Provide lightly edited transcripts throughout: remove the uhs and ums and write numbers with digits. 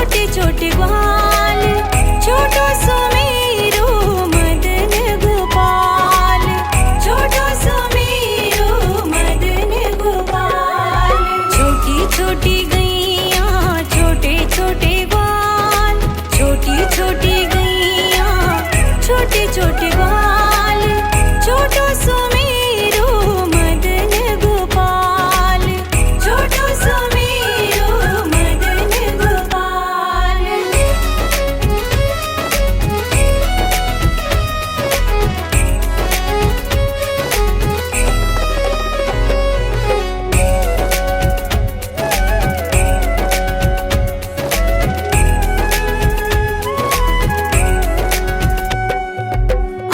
छोटे छोटे ग्वाल, छोटो सुमेरो मदन गोपाल, छोटो सुमेरो मदन गोपाल। छोटी छोटी गैया छोटे छोटे ग्वाल, छोटी छोटी गैया छोटे छोटे ग्वाल, छोटो सुमेरो मदन गोपाल, छोटो सुमेरो मदन गोपाल।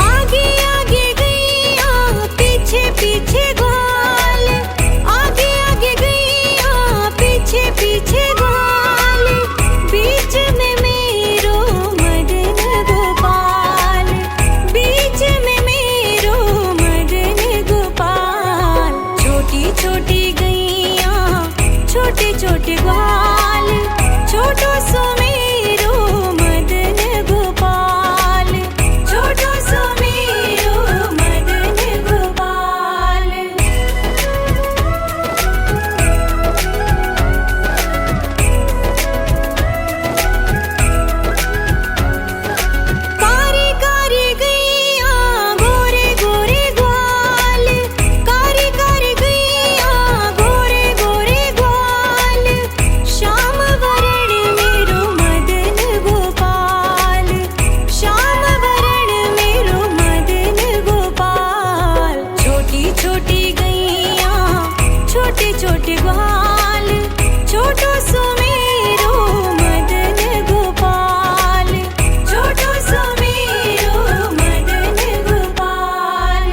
आगे आगे गैया पीछे पीछे ग्वाल, आगे आगे गैया पीछे पीछे ग्वाल, बीच में मेरो मदन गोपाल, बीच में मेरो मदन गोपाल। छोटी छोटी गैया छोटे छोटे ग्वाल, छोटो सुमेरो मदन गोपाल, छोटो सुमेरो मदन गोपाल। कारी कारी गैया गोरे गोरे ग्वाल, कारी कारी गैया गोरे गोरे ग्वाल, श्याम वरण मेरो मदन गोपाल, श्याम वरण मेरो मदन गोपाल। छोटी छोटी गैया छोटे छोटे ग्वाल, छोटो सुमेरो मदन गोपाल, छोटो सुमेरो मदन गोपाल।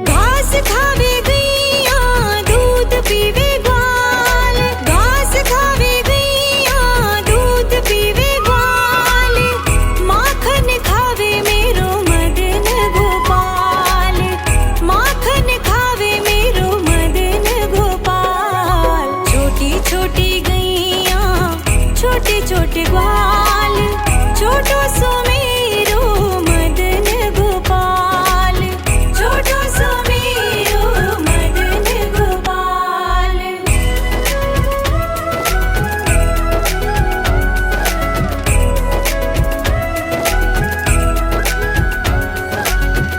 घास खावे गैया दूध पीवे ग्वाल, घास खावे गैया दूध पीवे ग्वाल, माखन खावे मेरो मदन गोपाल, माखन खावे मेरो मदन गोपाल। छोटी छोटी गैया छोटे छोटे ग्वाल, छोटो सुमेरो मदन गोपाल, छोटो सुमेरो मदन गोपाल।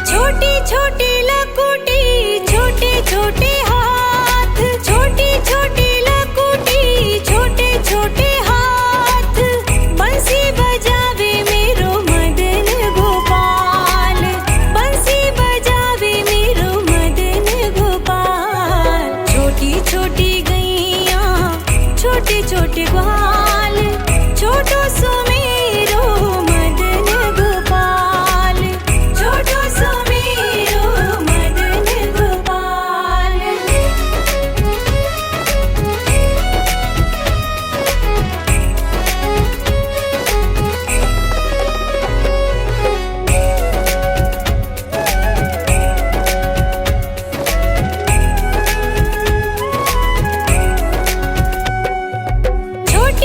छोटी छोटी लकुटी छोटे छोटे हाथ, छोटी छोटी लकुटी छोटे छोटे हाथ, बंसी बजावे मेरो मदन गोपाल, बंसी बजावे मेरो मदन गोपाल। छोटी छोटी गैया छोटे छोटे ग्वाल, छोटो सुमेरो मदन गोपाल, छोटो सुमेरो मदन गोपाल। छोटी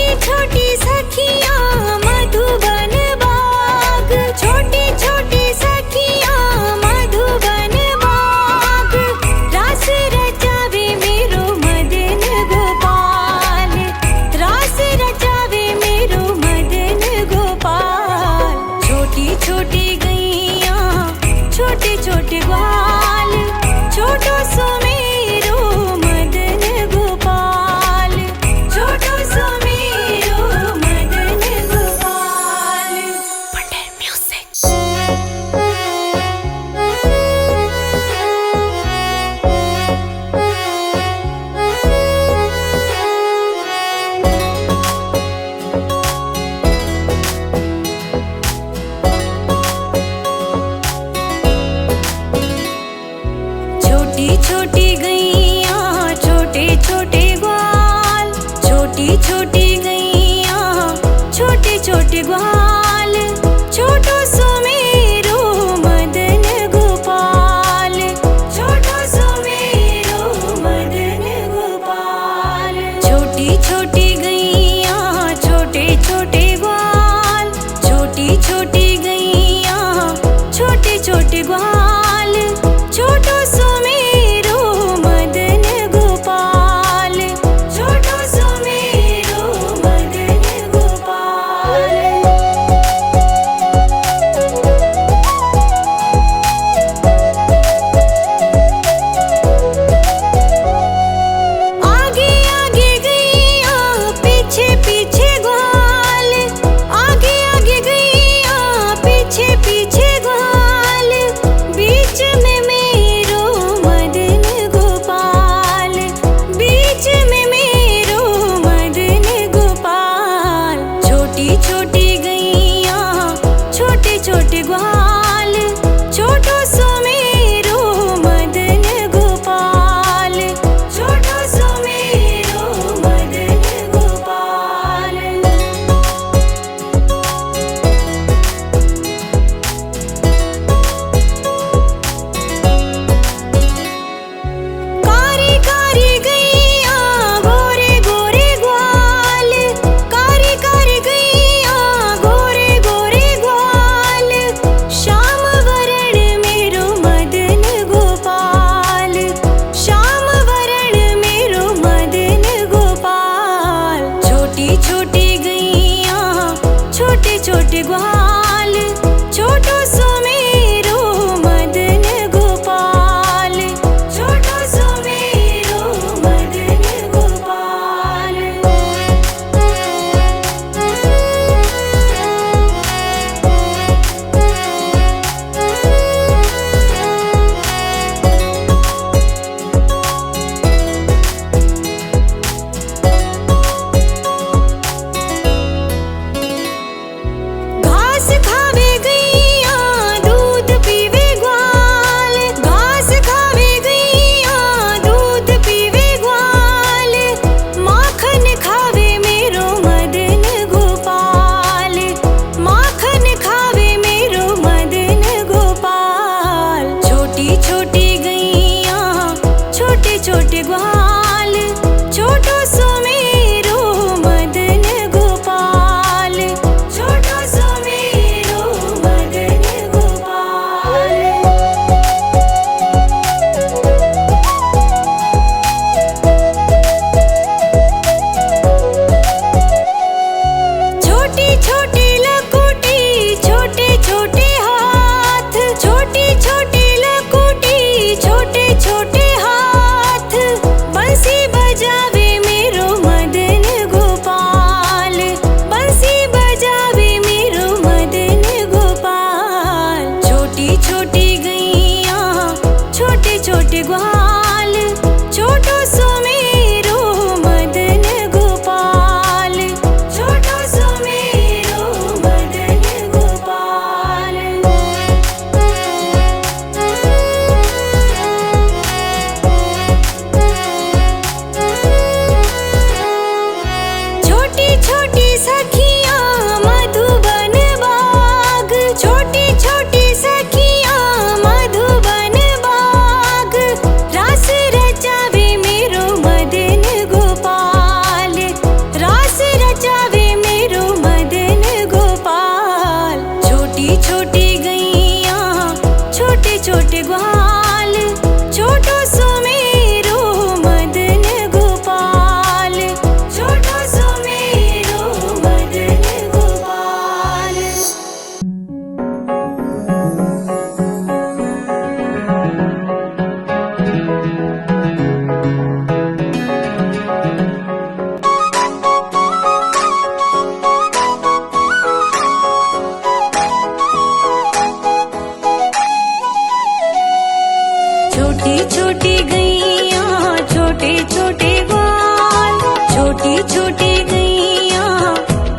छोटी छोटी गैया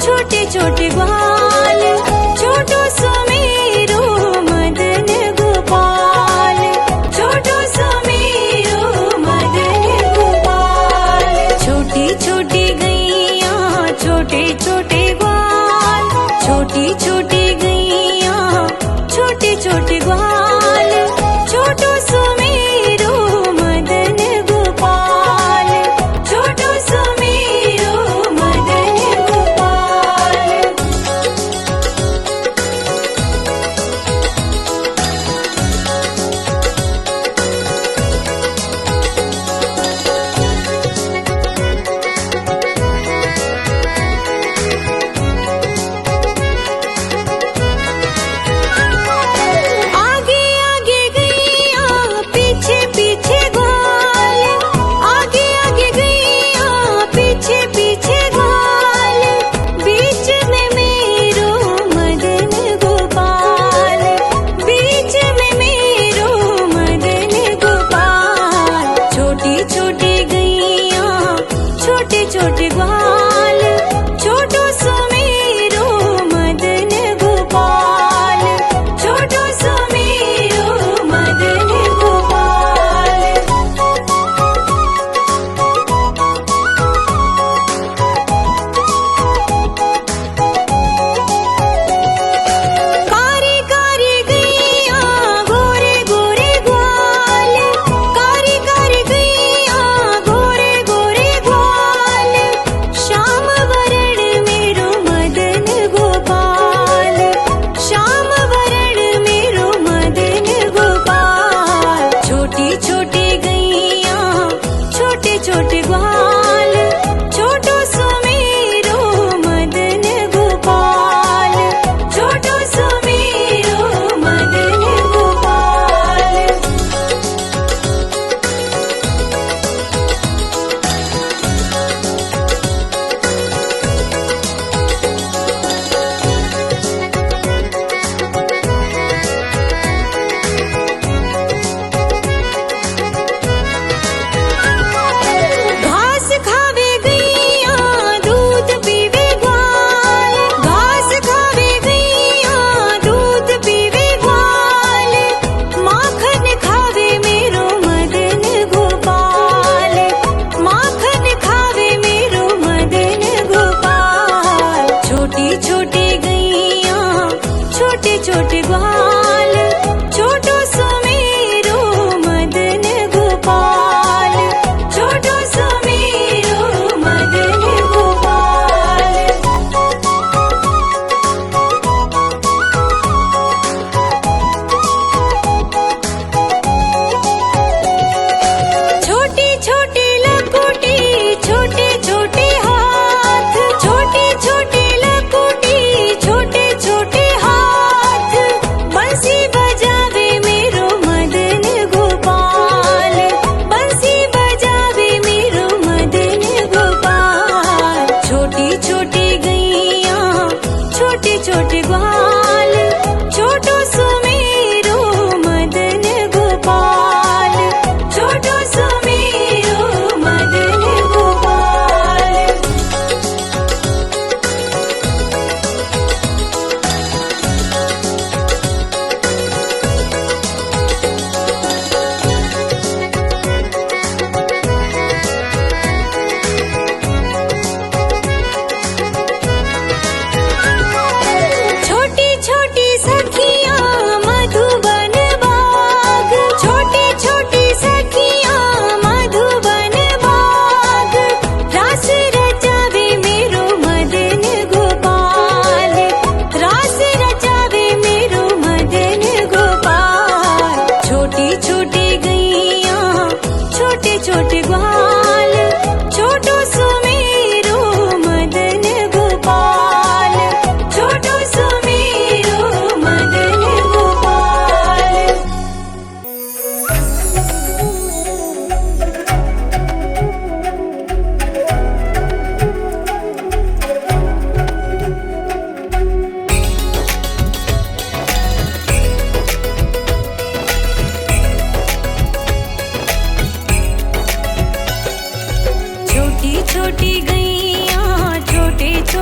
छोटे छोटे ग्वाल, छोटो सुमेरो मदन गोपाल, छोटो सुमेरो मदन गोपाल। छोटी छोटी गैया छोटे छोटे ग्वाल, छोटी छोटी गैया छोटे छोटे ग्वाल, छोटो सुमेरो मदन गोपाल, छोटो सुमेरो मदन गोपाल। आगे आगे गैया पीछे पीछे ग्वाल, आगे आगे गैया पीछे पीछे ग्वाल, बीच में मेरो मदन गोपाल, बीच में मेरो मदन गोपाल। छोटी छोटी गैया छोटे छोटे ग्वाल, छोटो सुमेरो मदन गोपाल, छोटो सुमेरो मदन गोपाल। कारी कारी गैया गोरे गोरे ग्वाल, कारी कारी गैया गोरे गोरे ग्वाल,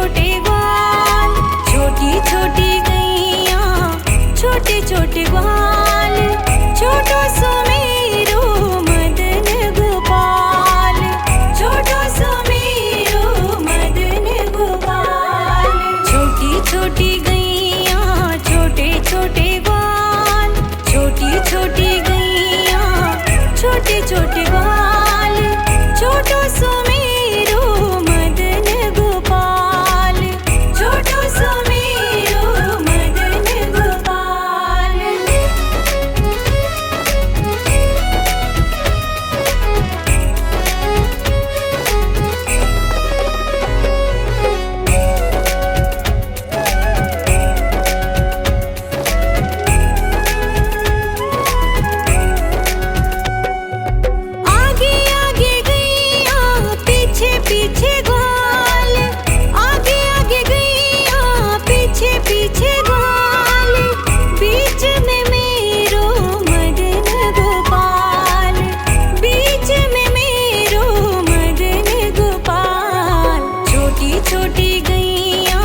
छोटे ग्वाल, छोटी छोटी गैया छोटे छोटे ग्वाल, छोटो सुमेरो मदन गोपाल, छोटो सुमेरो मदन गोपाल। छोटी छोटी गैया छोटे छोटे ग्वाल, छोटी छोटी गैया छोटे छोटे ग्वाल, छोटो सुमेरो मदन गोपाल, छोटो सुमेरो मदन गोपाल। आगे आगे गैया पीछे पीछे ग्वाल, आगे आगे गैया पीछे पीछे ग्वाल, बीच में मेरो मदन गोपाल, बीच में मेरो मदन गोपाल। छोटी छोटी गैया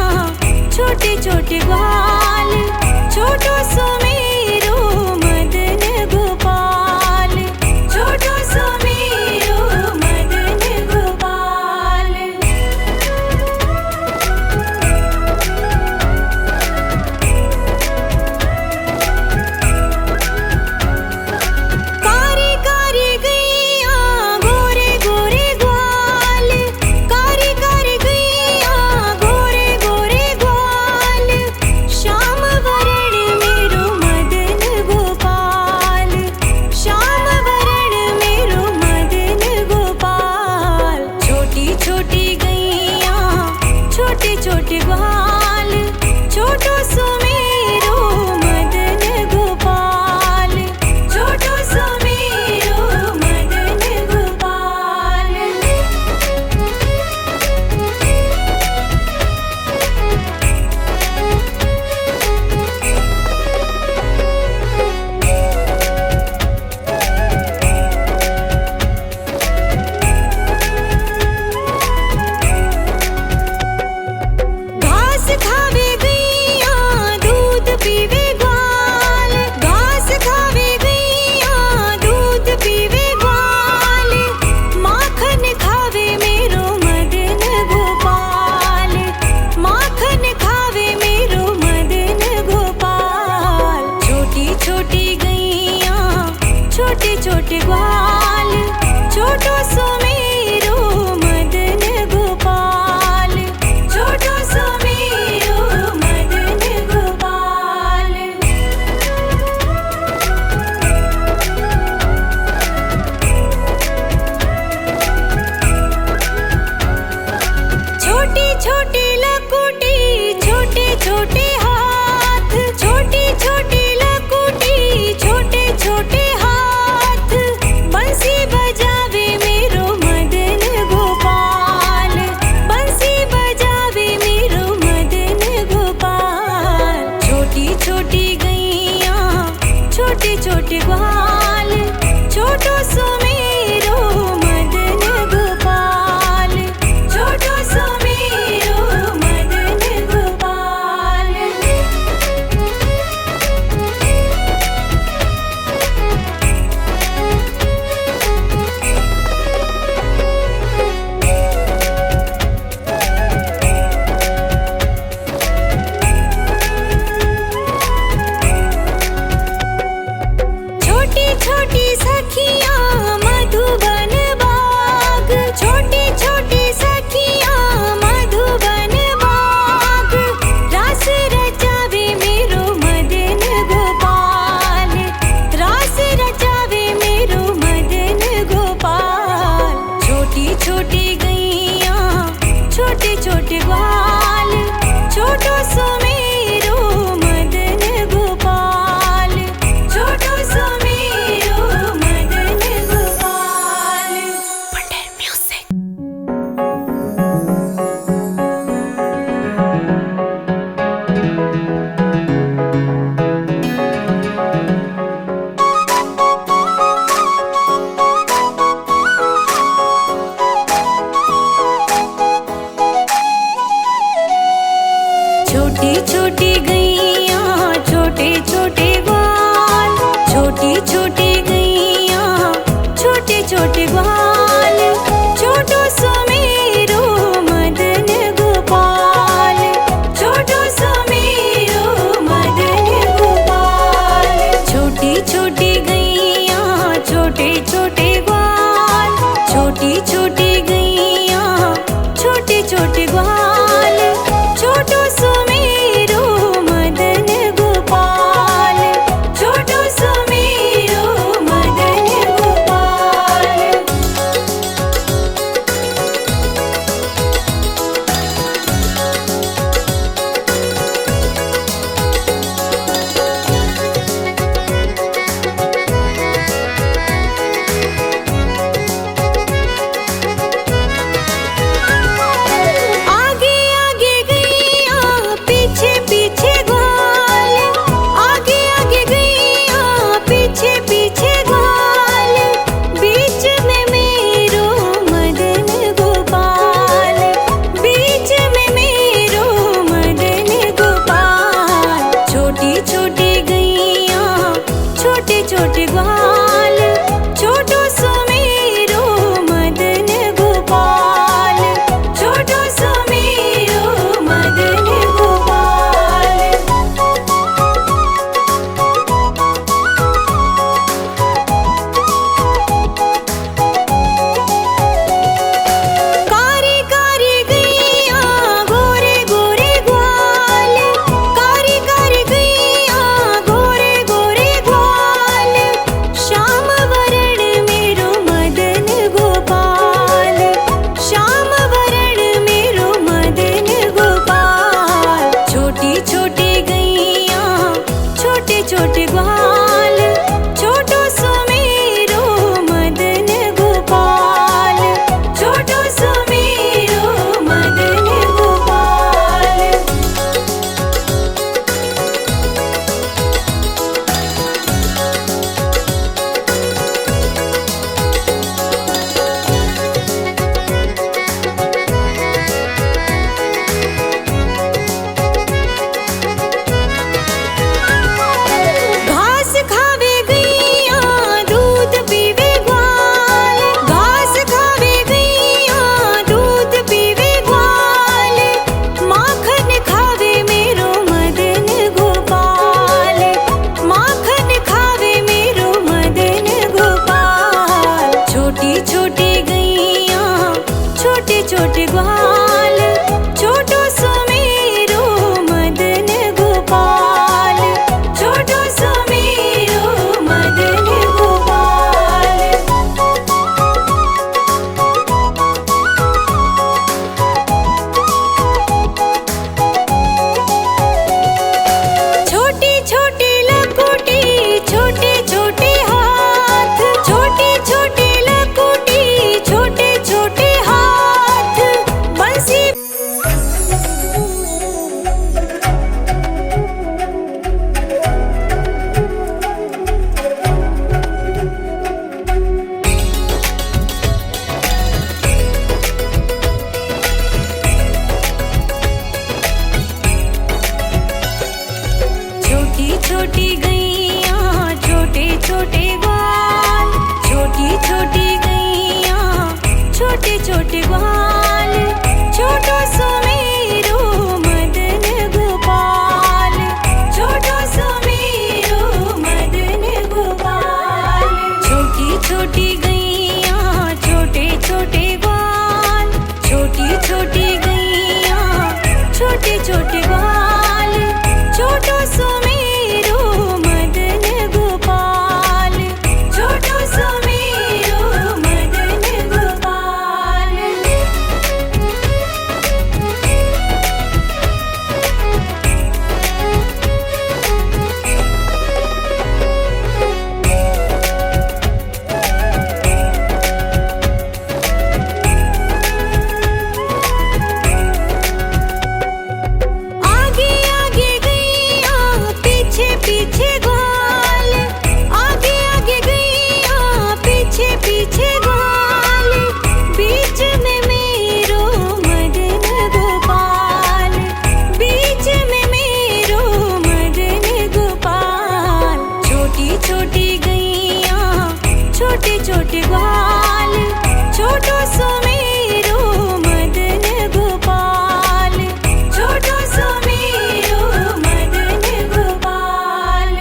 छोटे छोटे ग्वाल, छोटो सुमेरो मदन गोपाल, छोटो सुमेरो मदन गोपाल। कारी कारी गैया गोरे गोरे ग्वाल, कारी कारी गैया गोरे गोरे ग्वाल, श्याम वरण मेरो मदन गोपाल, श्याम वरण मेरो मदन गोपाल। छोटी छोटी गैया छोटे छोटे ग्वाल, छोटो सुमेरो मदन गोपाल, छोटो सुमेरो मदन गोपाल। घास खावे गैया दूध पीवे ग्वाल, घास खावे गैया दूध पीवे ग्वाल, माखन खावे मेरो मदन गोपाल, माखन खावे मेरो मदन गोपाल। छोटी छोटी गैया छोटे छोटे ग्वाल, छोटो सुमेरो मदन गोपाल, छोटो सुमेरो मदन गोपाल। छोटी छोटी लकुटी छोटे छोटे हाथ, छोटी छोटी लकुटी छोटे छोटे हाथ, बंसी बजावे मेरो मदन गोपाल, बंसी बजावे मेरो मदन गोपाल। छोटी छोटी गैया छोटे छोटे ग्वाल, छोटो सुमेरो मदन गोपाल, छोटो सुमेरो मदन गोपाल। छोटे छोटे ग्वाल, छोटो सुमेरो मदन गोपाल, छोटो सुमेरो मदन गोपाल। आगे आगे गैया पीछे पीछे ग्वाल, आगे आगे गैया पीछे पीछे ग्वाल, बीच में मेरो मदन गोपाल, बीच में मेरो मदन गोपाल। छोटी छोटी गैया छोटे छोटे ग्वाल, छोटो सुमेरो मदन गोपाल, छोटो सुमेरो मदन गोपाल।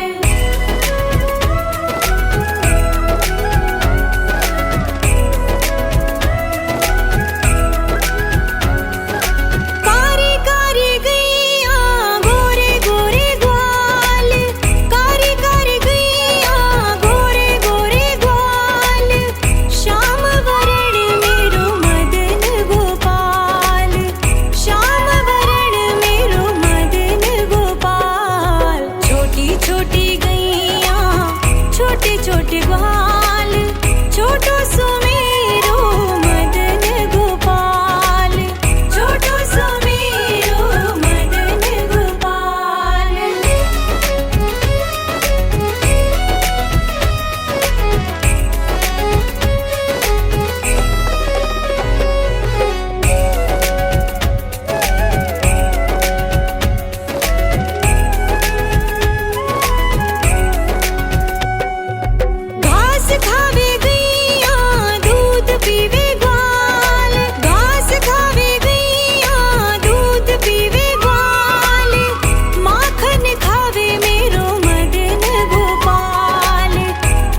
कारी कारी गैया गोरे गोरे ग्वाल, कारी कारी गैया गोरे गोरे ग्वाल, श्याम वरण मेरो मदन गोपाल, श्याम वरण मेरो मदन गोपाल। छोटी छोटी गैया छोटे छोटे ग्वाल, छोटो सुमेरो मदन गोपाल, छोटो सुमेरो मदन गोपाल। घास खावे गैया दूध पीवे ग्वाल, घास खावे गैया दूध पीवे ग्वाल, माखन खावे मेरो मदन गोपाल,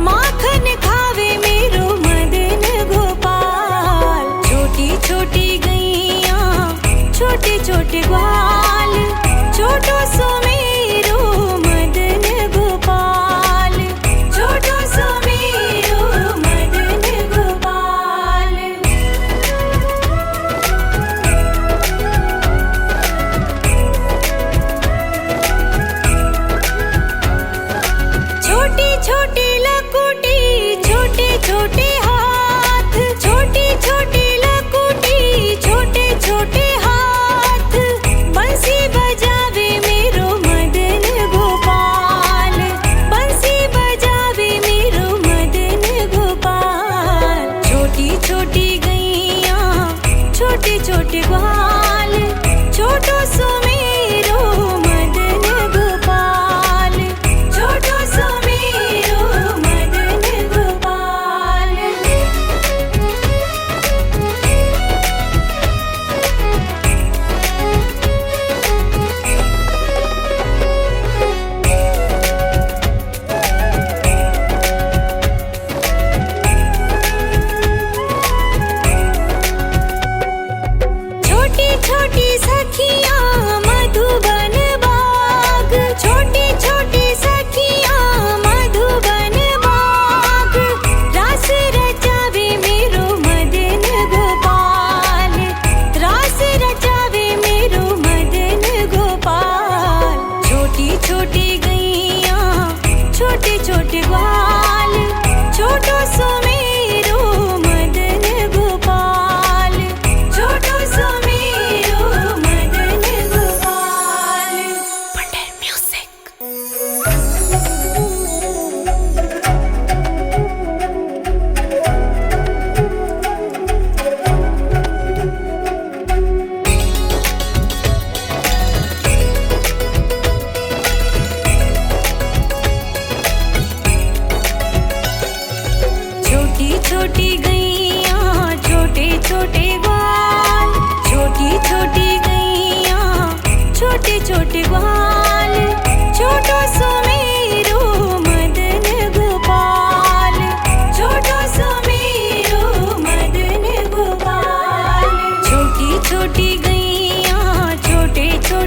माखन खावे मेरो मदन गोपाल। छोटी छोटी गैया छोटे छोटे ग्वाल, छोटो सुमेरो मदन गोपाल, छोटो सुमेरो मदन गोपाल। छोटी छोटी लकुटी छोटे छोटे हाथ, छोटी छोटी लकुटी छोटे छोटे हाथ, बंसी बजावे मेरो मदन गोपाल, बंसी बजावे मेरो मदन गोपाल। छोटी छोटी गैया छोटे छोटे ग्वाल, छोटो सुमेरो मदन गोपाल, छोटो सुमेरो मदन गोपाल। छोटी छोटी सखियाँ मधुबन बाग, छोटी छोटी सखियाँ मधुबन बाग, रास रचावे मेरो मदन गोपाल, रास रचावे मेरो मदन गोपाल। छोटी छोटी गैया छोटे छोटे ग्वाल, छोटो सुमेरो मदन गोपाल, छोटो सुमेरो मदन गोपाल। Wonder music. छोटी छोटी गैया छोटे छोटे ग्वाल, छोटी छोटी गैया छोटे छोटे ग्वाल, छोटो सुमेरो मदन गोपाल, छोटो सुमेरो मदन गोपाल। छोटी छोटी गैया छोटे छोटे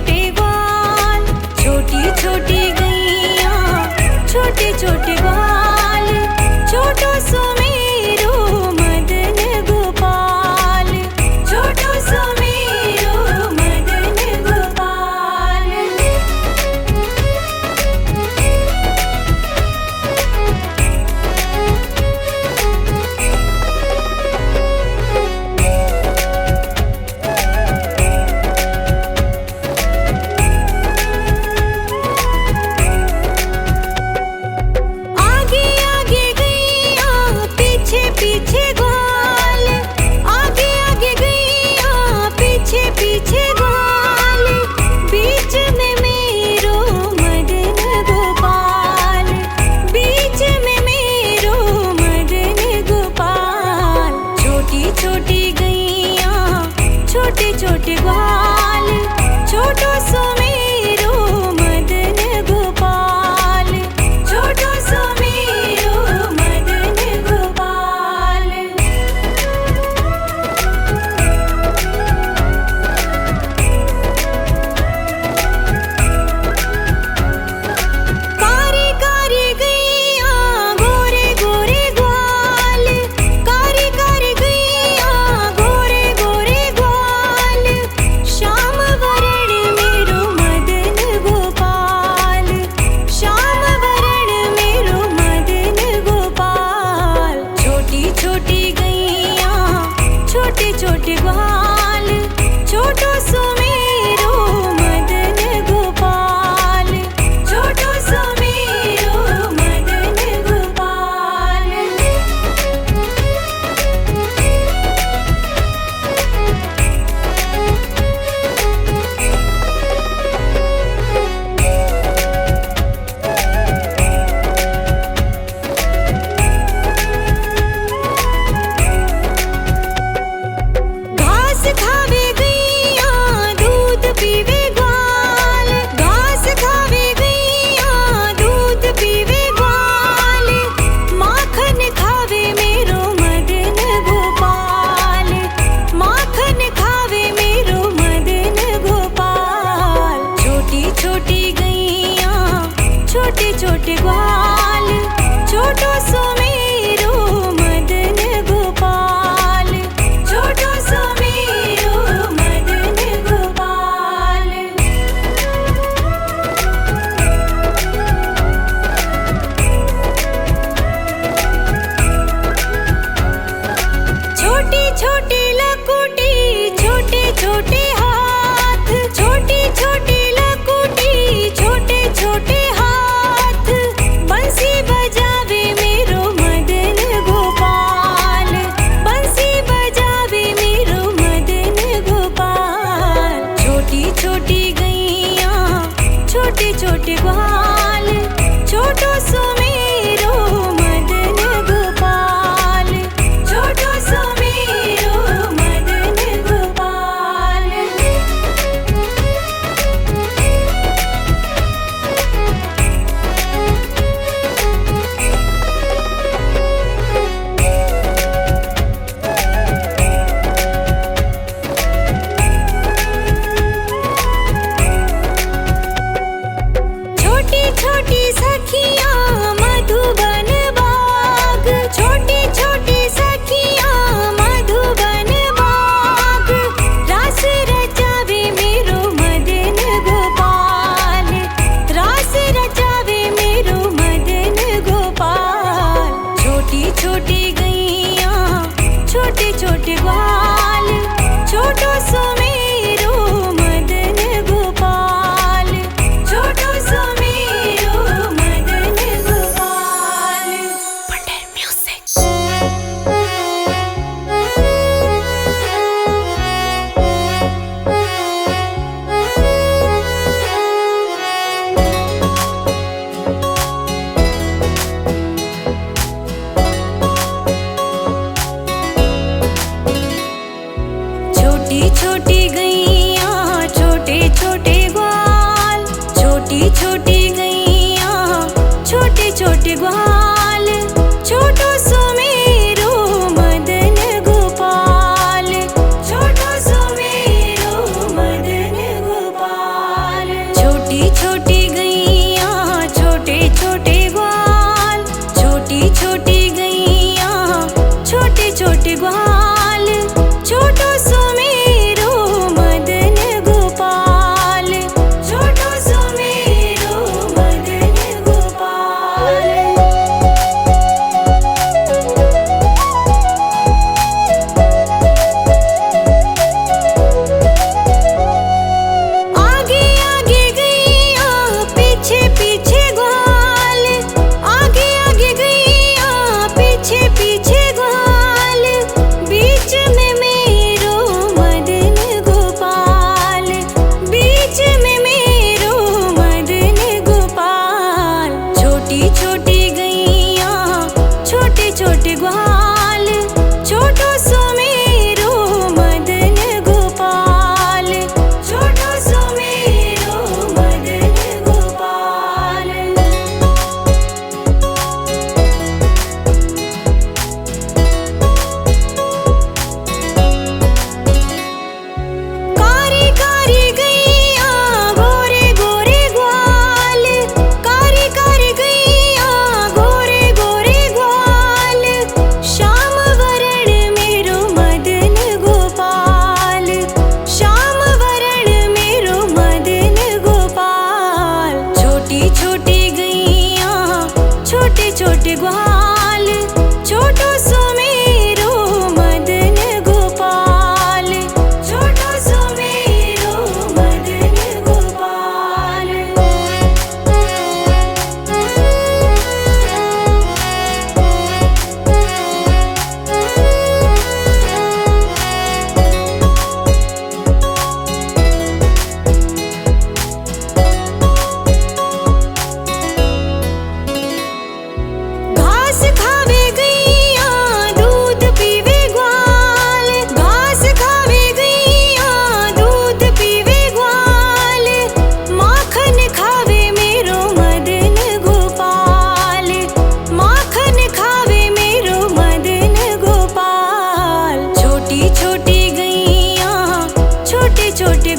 छोटे छोटे बाल, छोटो सुमेरो मदन गोपाल, छोटो सुमेरो मदन गोपाल। आगे आगे गैया पीछे पीछे ग्वाल, आगे आगे गैया पीछे पीछे ग्वाल, बीच में मेरो मदन गोपाल, बीच में मेरो मदन गोपाल। छोटी छोटी गैया छोटे छोटे ग्वाल, छोटो सुमेरो मदन गोपाल, छोटो सुमेरो मदन गोपाल। कारी कारी गैया गोरे गोरे ग्वाल, कारी कारी गैया गोरे गोरे ग्वाल,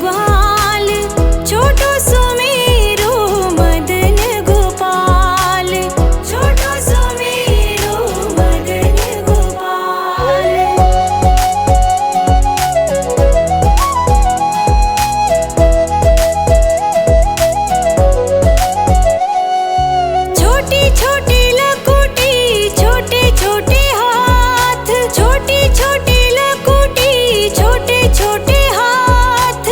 ग्वाल, छोटो सुमेरो मदन गोपाल, छोटो सुमेरो मदन गोपाल। छोटी छोटी लकुटी छोटे छोटे हाथ, छोटी छोटी लकुटी छोटे छोटे हाथ,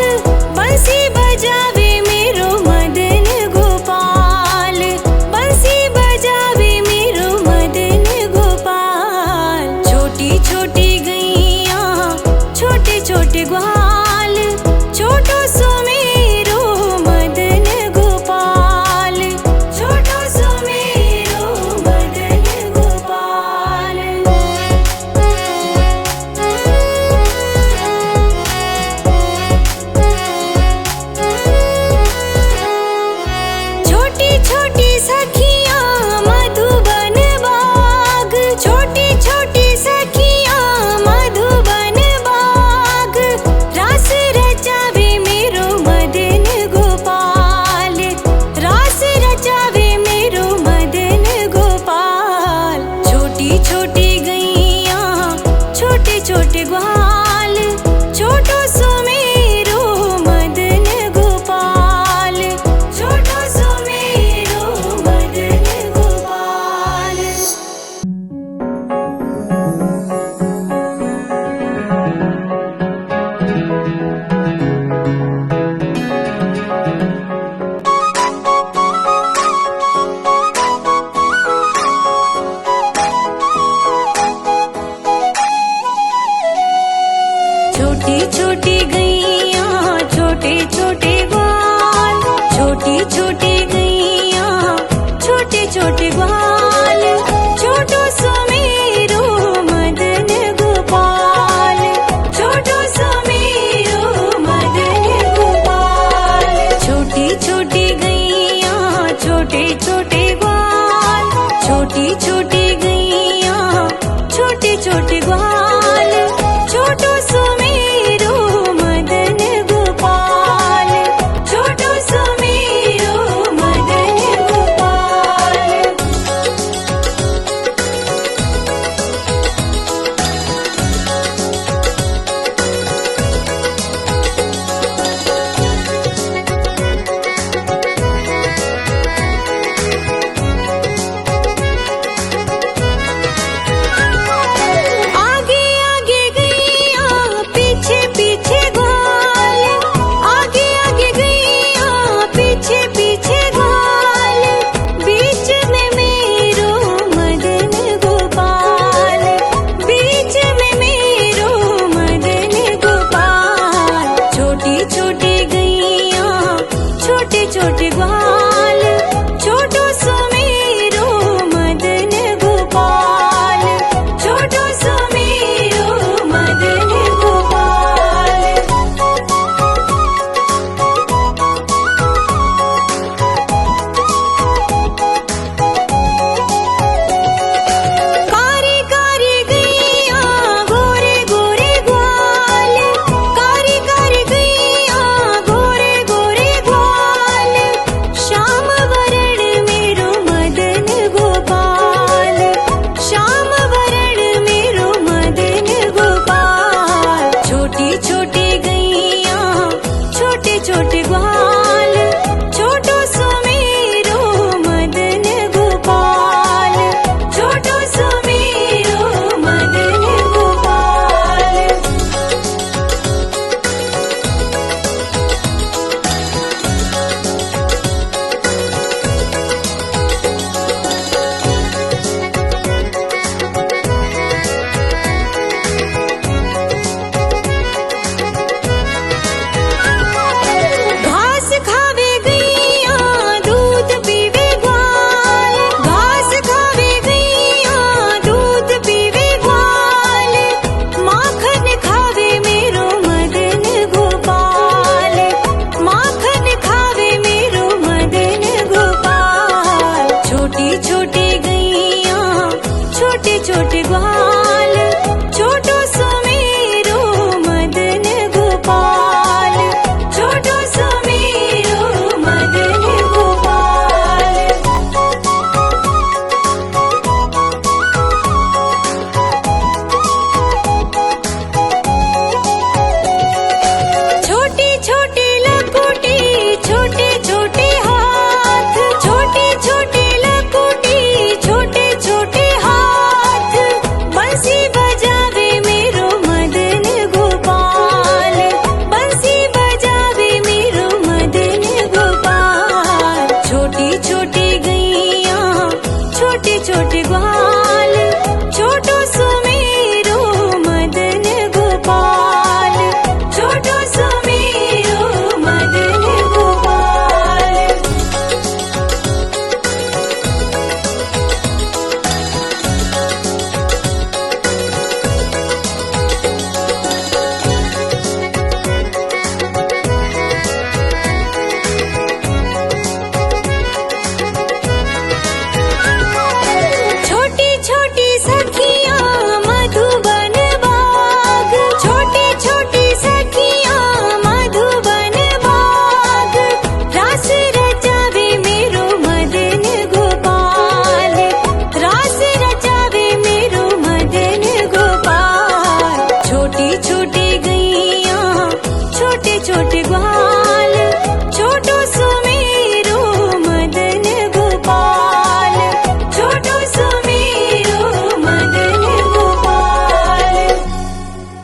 लकुटी